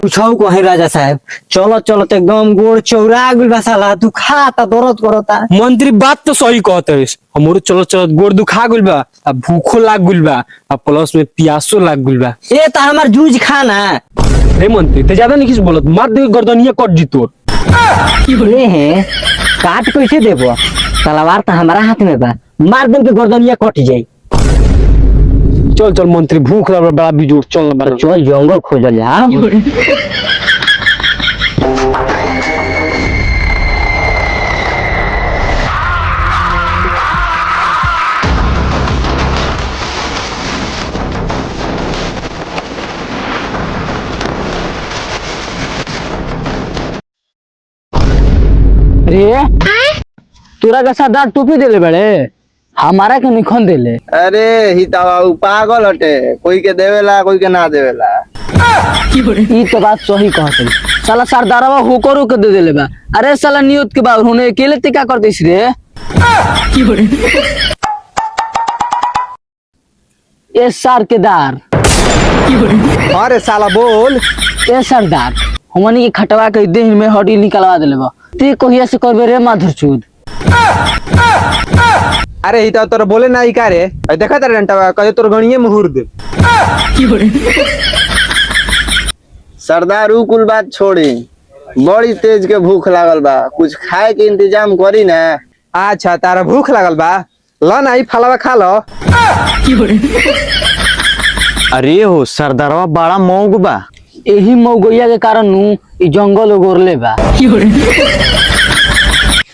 पूछाऊ को है राजा साहब, चलो चलो तो एकदम गोड़ चौरा गुलबा साला दुखाता दर्द करता। मंत्री बात तो सही कहते है, हमरो चलो चलो गोड़ दुखा गुलबा, अब भूखो लाग गुलबा, अब प्लस में प्यासो लाग गुलबा। ये तो हमार जूझ खाना रे मंत्री ते ज्यादा नहीं किस बोलत, मार दे गर्दनिया कट जी तोर। ये है काट कैसे देबो, तलवार तो हमारा हाथ में बा, मार दे के गर्दनिया कट जाई। चल चल मंत्री भूख लगा बड़ा बिजोड़, चल ना चल जंगल खोजल जा। रे तोरा का सरदार टोपी देले बड़े, हमारा के निखन देले। अरे हितावा उ पागल हटे, कोई के देवेला कोई के ना देवेला। ई तो बात सही कहत, साला सरदारवा होकरो के दे देले बा। अरे साला नियत के बा होने अकेले ते का करतिस रे। ए सरकेदार, अरे साला बोल। ए सरदार, हमनी के खटवा के देह में हड्डी निकलवा देले बा, ते कहिया से करबे रे माधुरचूद। अरे हिता तोर बोले ना ही का रे, देखा तारे डंटावा कहे तोर गणिये मुहूर दे। सरदार उ कुल बात छोड़ी, बड़ी तेज के भूख लागल बा, कुछ खाए के इंतजाम करी ना। अच्छा तारा भूख लागल बा, ल ना ई फलवा खा लो। अरे हो सरदारवा बड़ा मौग बा, यही मौगैया के कारण नु ई जंगल ओगोरले बा।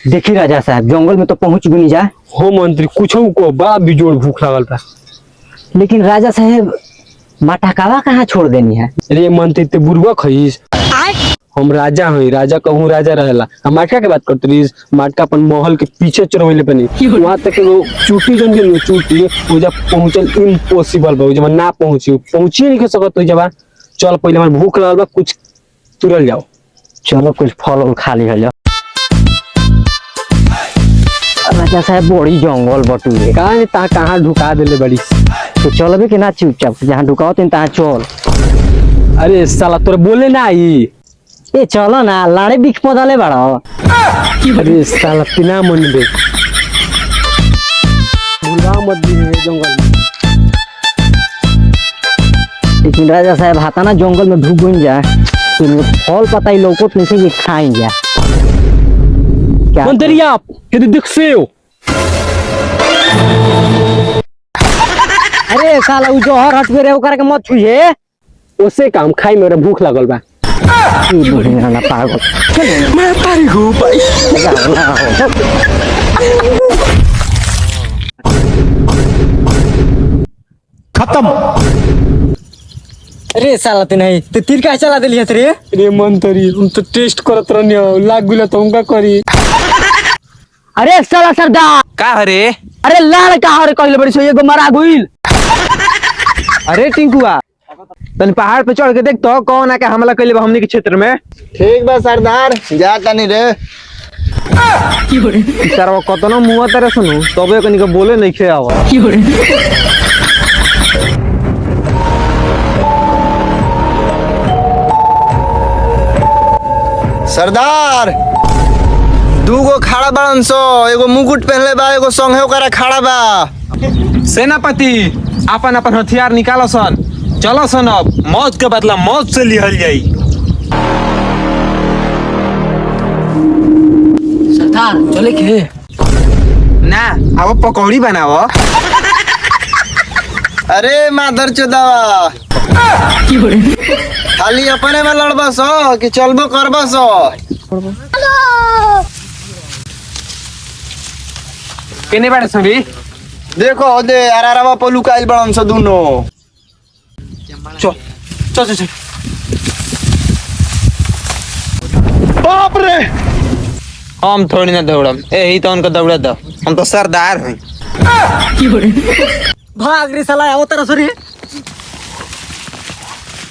देखी राजा साहब जंगल में तो पहुंच भी नहीं जा। हो मंत्री कुछ को बड़ा बिजोड़ भूख लागल बा। लेकिन राजा साहब मटकावा कहाँ छोड़ देनी है। अरे मंत्री ते बुरवा खईस, हम राजा हई, राजा कहूँ राजा रहेला। हम माटका के बात करते रही, माटका अपन महल के पीछे चढ़वैले बनी, वहां तक वो चूटी जन के चूटी वो जब पहुंचल इम्पॉसिबल बा, जब ना पहुंची नहीं कर सकत। जब चल पहले हमार भूख लागल बा, कुछ तुरल जाओ। चलो कुछ फल खा लिया जाओ। राजा साहब बड़ी जंगल बटुए, कहाँ ढुका देले बड़ी। तो चलबे कि ना चुपचाप, जहाँ ढुकाओ तीन तहाँ चल। अरे साला तोरे बोले ना आई, ए चलो ना, लाड़े बिख पौधाले बड़ा। अरे साला पिना मन दे, भूलवा मत दी जंगल में। लेकिन राजा साहब हाथा ना जंगल में ढुक गई जा, तो फल पता ही लौकत नहीं से ये खाई जा। मंत्री आप ये दिख से हो। अरे साला उ जोहर हट पे रे, ओकरा के मत छुए। उसे काम खाई, मेरा भूख लागल बा। ना पागल मैं तारी हूँ भाई। खत्म। अरे साला ते नहीं ते तीर का चला देलिए रे। अरे मंत्री हम तो टेस्ट करत रहनी, लाग गुला तो उनका करी। अरे साला सरदार का हरे? अरे लाल का हरे कहले बड़ी सो एगो मरा गइल। अरे टिंकुआ तन पहाड़ पे चढ़ के देख तो कौन आके हमला कैले बा हमनी के क्षेत्र में। ठीक बा सरदार, जा तनी रे। सरवा कतनो मुआ तेरे सुनु तबे कनी के बोले नहीं खे आवा। सरदार दूगो खड़ा बाड़न सो, एगो मुकुट पहनले बा, एगो संगे ओकरा खड़ा बा। सेनापति अपन अपन हथियार निकालो सन, चलो सन, अब मौत के बदला मौत से लिहल जाई। सरदार चले के ना अब पकौड़ी बनाओ। अरे मादर चोदावा, खाली अपने में लड़बा सो कि चलबो करबा सो। केने बाड़े सभी? देखो दे अरारवा पलू काइल बड़न सो दुनो। चल चल चल चल। बाप रे, हम थोड़ी ना दौड़म, यही तो उनका दौड़ा दो, हम तो सरदार हैं। भाग रे साला, आओ तेरा सरी।